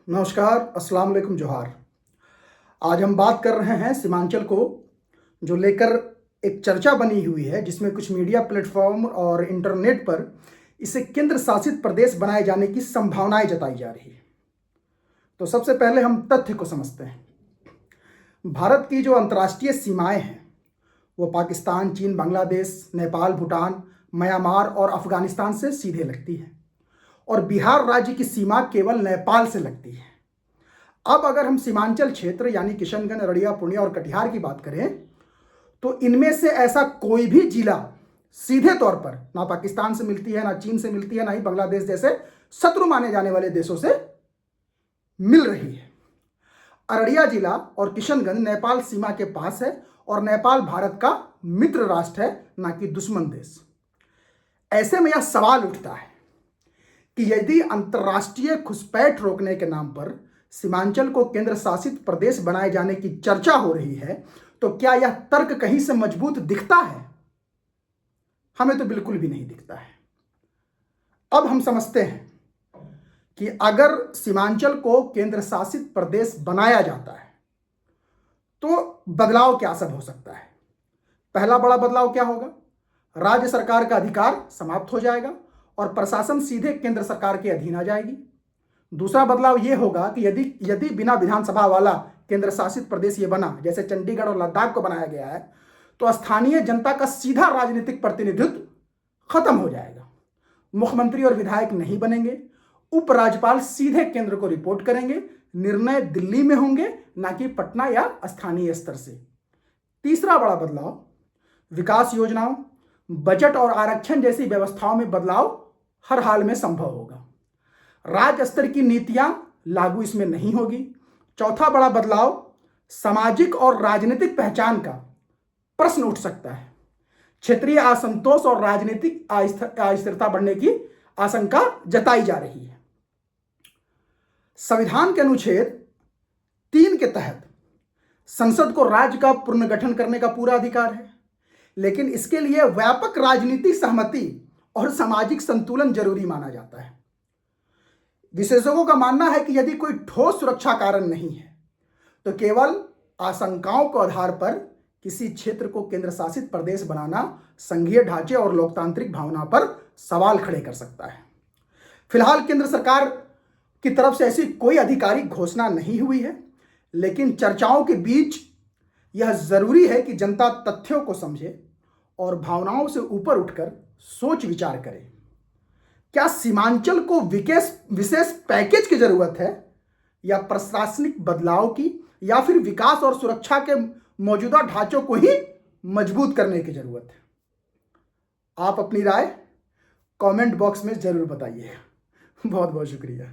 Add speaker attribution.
Speaker 1: नमस्कार, अस्सलाम वालेकुम, जोहार। आज हम बात कर रहे हैं सीमांचल को जो लेकर एक चर्चा बनी हुई है, जिसमें कुछ मीडिया प्लेटफॉर्म और इंटरनेट पर इसे केंद्र शासित प्रदेश बनाए जाने की संभावनाएं जताई जा रही है। तो सबसे पहले हम तथ्य को समझते हैं। भारत की जो अंतर्राष्ट्रीय सीमाएं हैं वो पाकिस्तान, चीन, बांग्लादेश, नेपाल, भूटान, म्यांमार और अफगानिस्तान से सीधे लगती है और बिहार राज्य की सीमा केवल नेपाल से लगती है। अब अगर हम सीमांचल क्षेत्र यानी किशनगंज, अररिया, पूर्णिया और कटिहार की बात करें तो इनमें से ऐसा कोई भी जिला सीधे तौर पर ना पाकिस्तान से मिलती है, ना चीन से मिलती है, ना ही बांग्लादेश जैसे शत्रु माने जाने वाले देशों से मिल रही है। अररिया जिला और किशनगंज नेपाल सीमा के पास है और नेपाल भारत का मित्र राष्ट्र है, ना कि दुश्मन देश। ऐसे में यह सवाल उठता है कि यदि अंतर्राष्ट्रीय घुसपैठ रोकने के नाम पर सीमांचल को केंद्र शासित प्रदेश बनाए जाने की चर्चा हो रही है तो क्या यह तर्क कहीं से मजबूत दिखता है? हमें तो बिल्कुल भी नहीं दिखता है। अब हम समझते हैं कि अगर सीमांचल को केंद्र शासित प्रदेश बनाया जाता है तो बदलाव क्या सब हो सकता है। पहला बड़ा बदलाव क्या होगा? राज्य सरकार का अधिकार समाप्त हो जाएगा और प्रशासन सीधे केंद्र सरकार के अधीन आ जाएगी। दूसरा बदलाव यह होगा कि यदि बिना विधानसभा वाला केंद्र शासित प्रदेश ये बना, जैसे चंडीगढ़ और लद्दाख को बनाया गया है, तो स्थानीय जनता का सीधा राजनीतिक प्रतिनिधित्व खत्म हो जाएगा। मुख्यमंत्री और विधायक नहीं बनेंगे, उपराज्यपाल सीधे केंद्र को रिपोर्ट करेंगे, निर्णय दिल्ली में होंगे, ना कि पटना या स्थानीय स्तर से। तीसरा बड़ा बदलाव, विकास योजनाओं, बजट और आरक्षण जैसी व्यवस्थाओं में बदलाव हर हाल में संभव होगा। राज्य स्तर की नीतियां लागू इसमें नहीं होगी। चौथा बड़ा बदलाव, सामाजिक और राजनीतिक पहचान का प्रश्न उठ सकता है। क्षेत्रीय असंतोष और राजनीतिक अस्थिरता बढ़ने की आशंका जताई जा रही है। संविधान के अनुच्छेद 3 के तहत संसद को राज्य का पुनर्गठन करने का पूरा अधिकार है, लेकिन इसके लिए व्यापक राजनीतिक सहमति और सामाजिक संतुलन जरूरी माना जाता है। विशेषज्ञों का मानना है कि यदि कोई ठोस सुरक्षा कारण नहीं है तो केवल आशंकाओं के आधार पर किसी क्षेत्र को केंद्र शासित प्रदेश बनाना संघीय ढांचे और लोकतांत्रिक भावना पर सवाल खड़े कर सकता है। फिलहाल केंद्र सरकार की तरफ से ऐसी कोई आधिकारिक घोषणा नहीं हुई है, लेकिन चर्चाओं के बीच यह जरूरी है कि जनता तथ्यों को समझे और भावनाओं से ऊपर उठकर सोच विचार करे। क्या सीमांचल को विशेष पैकेज की जरूरत है या प्रशासनिक बदलाव की, या फिर विकास और सुरक्षा के मौजूदा ढांचों को ही मजबूत करने की जरूरत है? आप अपनी राय कमेंट बॉक्स में जरूर बताइए। बहुत बहुत शुक्रिया।